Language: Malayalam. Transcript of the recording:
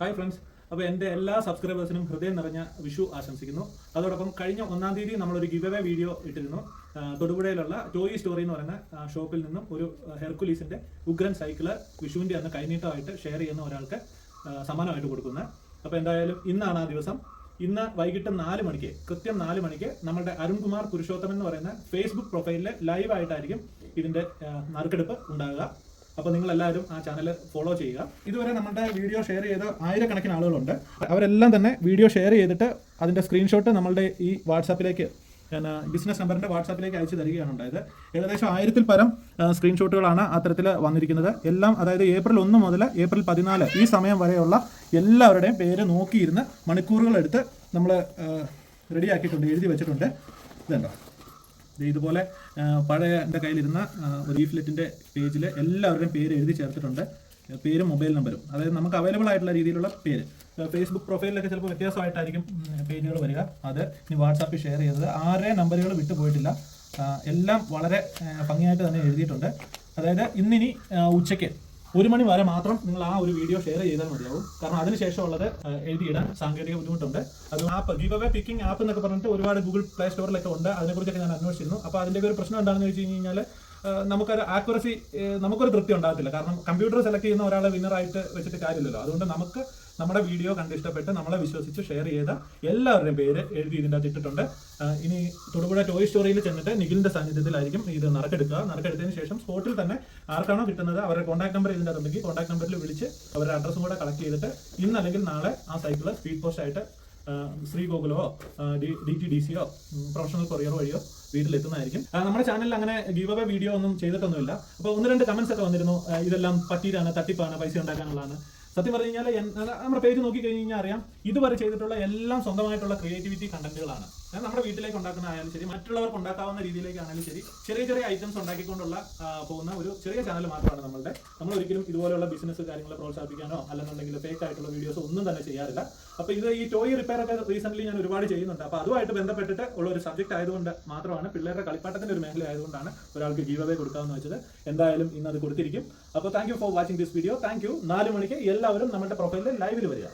Hi friends. അപ്പോൾ എൻ്റെ എല്ലാ സബ്സ്ക്രൈബേഴ്സിനും ഹൃദയം നിറഞ്ഞ വിഷു ആശംസിക്കുന്നു. അതോടൊപ്പം കഴിഞ്ഞ 1-ാം തീയതി നമ്മളൊരു ഗിവ് അവേ വീഡിയോ ഇട്ടിരുന്നു. തൊടുപുഴയിലുള്ള ടോയ് സ്റ്റോറി എന്ന് പറയുന്ന ഷോപ്പിൽ നിന്നും ഒരു ഹെർക്കുലീസിൻ്റെ ഉഗ്രൻ സൈക്കിള് വിഷുവിൻ്റെ അന്ന് കൈനീട്ടമായിട്ട് ഷെയർ ചെയ്യുന്ന ഒരാൾക്ക് സമ്മാനമായിട്ട് കൊടുക്കുന്നത്. അപ്പോൾ എന്തായാലും ഇന്നാണ് ആ ദിവസം. ഇന്ന് വൈകിട്ട് 4 മണിക്ക്, കൃത്യം 4 മണിക്ക് നമ്മുടെ അരുൺകുമാർ പുരുഷോത്തമൻ എന്ന് പറയുന്ന ഫേസ്ബുക്ക് പ്രൊഫൈലിൽ ലൈവായിട്ടായിരിക്കും ഇതിൻ്റെ നറുക്കെടുപ്പ് ഉണ്ടാകുക. അപ്പോൾ നിങ്ങൾ എല്ലാവരും ആ ചാനൽ ഫോളോ ചെയ്യുക. ഇതുവരെ നമ്മുടെ വീഡിയോ ഷെയർ ചെയ്ത ആയിരക്കണക്കിന് ആളുകളുണ്ട്. അവരെല്ലാം തന്നെ വീഡിയോ ഷെയർ ചെയ്തിട്ട് അതിൻ്റെ സ്ക്രീൻഷോട്ട് നമ്മളുടെ ഈ വാട്സാപ്പിലേക്ക്, ബിസിനസ് നമ്പറിൻ്റെ വാട്സാപ്പിലേക്ക് അയച്ചു തരികയാണ് ഉണ്ടായത്. ഏകദേശം 1000-ൽ പരം സ്ക്രീൻഷോട്ടുകളാണ് അത്തരത്തിൽ വന്നിരിക്കുന്നത്. എല്ലാം അതായത് ഏപ്രിൽ 1 മുതൽ ഏപ്രിൽ 14 ഈ സമയം വരെയുള്ള എല്ലാവരുടെയും പേര് നോക്കിയിരുന്ന് മണിക്കൂറുകളെടുത്ത് നമ്മൾ റെഡിയാക്കിയിട്ടുണ്ട്, എഴുതി വെച്ചിട്ടുണ്ട്. ഇതുണ്ടോ, ഇതുപോലെ പഴയ എൻ്റെ കയ്യിലിരുന്ന ലീഫ്ലെറ്റിൻ്റെ പേജിൽ എല്ലാവരുടെയും പേര് എഴുതി ചേർത്തിട്ടുണ്ട്. പേരും മൊബൈൽ നമ്പരും, അതായത് നമുക്ക് അവൈലബിൾ ആയിട്ടുള്ള രീതിയിലുള്ള പേര്. ഫേസ്ബുക്ക് പ്രൊഫൈലിലൊക്കെ ചിലപ്പോൾ വ്യത്യാസമായിട്ടായിരിക്കും പേജുകൾ വരിക. അത് ഇനി വാട്സാപ്പിൽ ഷെയർ ചെയ്തത്. ആരുടെയും നമ്പറുകൾ വിട്ടുപോയിട്ടില്ല. എല്ലാം വളരെ ഭംഗിയായിട്ട് തന്നെ എഴുതിയിട്ടുണ്ട്. അതായത് ഇന്നിനി ഉച്ചയ്ക്ക് 1 മണി വരെ മാത്രം നിങ്ങൾ ആ ഒരു വീഡിയോ ഷെയർ ചെയ്താൽ മതിയാവും. കാരണം അതിനുശേഷമുള്ളത് എഴുതിയിടാൻ സാങ്കേതിക ബുദ്ധിമുട്ടുണ്ട്. അത് app give away picking app എന്നൊക്കെ പറഞ്ഞിട്ട് ഒരുപാട് ഗൂഗിൾ പ്ലേ സ്റ്റോറിലൊക്കെ ഉണ്ട്. അതിനെക്കുറിച്ചൊക്കെ ഞാൻ അന്വേഷിച്ചിരുന്നു. അപ്പോൾ അതിൻ്റെ ഒരു പ്രശ്നം എന്താണെന്ന് വെച്ച് കഴിഞ്ഞാൽ നമുക്കൊരു ആക്യുറസി, നമുക്കൊരു തൃപ്തി ഉണ്ടാകത്തില്ല. കാരണം കമ്പ്യൂട്ടർ സെലക്ട് ചെയ്യുന്ന ഒരാളെ വിന്നറായിട്ട് വെച്ചിട്ട് കാര്യമില്ലല്ലോ. അതുകൊണ്ട് നമുക്ക് നമ്മുടെ വീഡിയോ കണ്ട് ഇഷ്ടപ്പെട്ട് നമ്മളെ വിശ്വസിച്ച് ഷെയർ ചെയ്ത എല്ലാവരുടെയും പേര് എഴുതി ഇതിൻ്റെ അകത്ത് ഇട്ടിട്ടുണ്ട്. ഇനി തൊടുപുഴ ടോയ് സ്റ്റോറിയിൽ ചെന്നിട്ട് നിഖിലിൻ്റെ സാന്നിധ്യത്തിലായിരിക്കും ഇത് നറുക്കെടുക്കുക. നറുക്കെടുത്തതിന് ശേഷം സ്പോട്ടിൽ തന്നെ ആർക്കാണോ കിട്ടുന്നത് അവരുടെ കോൺടാക്ട് നമ്പർ ഇതിൻ്റെ അകത്തുണ്ടെങ്കിൽ കോൺടാക്ട് നമ്പറിൽ വിളിച്ച് അവരുടെ അഡ്രസ്സും കൂടെ കളക്ട് ചെയ്തിട്ട് ഇന്ന് അല്ലെങ്കിൽ നാളെ ആ സൈക്കിള് സ്പീഡ് പോസ്റ്റ് ആയിട്ട് ശ്രീ ഗോകുലോ DTDCയോ പ്രൊഫഷണൽ കൊറിയർ വഴിയോ വീട്ടിലെത്തുന്നതായിരിക്കും. നമ്മുടെ ചാനലിൽ അങ്ങനെ ഗീവ് അവേ വീഡിയോ ഒന്നും ചെയ്തിട്ടൊന്നുമില്ല. അപ്പോൾ 1-2 കമന്റ്സ് ഒക്കെ വന്നിരുന്നു, ഇതെല്ലാം പറ്റിയിട്ടാണ്, തട്ടിപ്പാണ്, പൈസ ഉണ്ടാക്കാനുള്ളതാണ്. സത്യം പറഞ്ഞു കഴിഞ്ഞാൽ നമ്മുടെ പേജ് നോക്കി കഴിഞ്ഞ് കഴിഞ്ഞാൽ അറിയാം, ഇതുവരെ ചെയ്തിട്ടുള്ള എല്ലാം സ്വന്തമായിട്ടുള്ള ക്രിയേറ്റിവിറ്റി കണ്ടന്റുകളാണ്. നമ്മുടെ വീട്ടിലേക്ക് ഉണ്ടാക്കുന്ന ആയാലും ശരി, മറ്റുള്ളവർക്ക് ഉണ്ടാക്കാവുന്ന രീതിയിലേക്കാണെങ്കിലും ശരി, ചെറിയ ചെറിയ ഐറ്റംസ് ഉണ്ടാക്കിക്കൊണ്ടുള്ള പോകുന്ന ഒരു ചെറിയ ചാനൽ മാത്രമാണ് നമ്മളുടെ. നമ്മൾ ഒരിക്കലും ഇതുപോലെയുള്ള ബിസിനസ് കാര്യങ്ങളെ പ്രോത്സാഹിപ്പിക്കാനോ അല്ലെന്നുണ്ടെങ്കിൽ ഫേക്ക് ആയിട്ടുള്ള വീഡിയോസ് ഒന്നും തന്നെ ചെയ്യാറില്ല. അപ്പോൾ ഇത് ഈ ടോയ് റിപ്പയർ ഒക്കെ റീസെന്റ് ഞാൻ ഒരുപാട് ചെയ്യുന്നുണ്ട്. അപ്പോൾ അതുമായിട്ട് ബന്ധപ്പെട്ടിട്ട് ഉള്ള ഒരു സബ്ജക്ട് ആയതുകൊണ്ട് മാത്രമാണ്, പിള്ളേരുടെ കളിപ്പാട്ടത്തിന്റെ ഒരു മേഖല ആയതുകൊണ്ടാണ് ഒരാൾക്ക് ഗീവ് അവേ കൊടുക്കാമെന്ന് വെച്ചത്. എന്തായാലും ഇന്ന് അത് കൊടുത്തിരിക്കും. അപ്പോൾ thank you for watching this video. Thank you. 4 മണിക്ക് എല്ലാവരും നമ്മുടെ പ്രൊഫൈലിൽ ലൈവിൽ വരിക.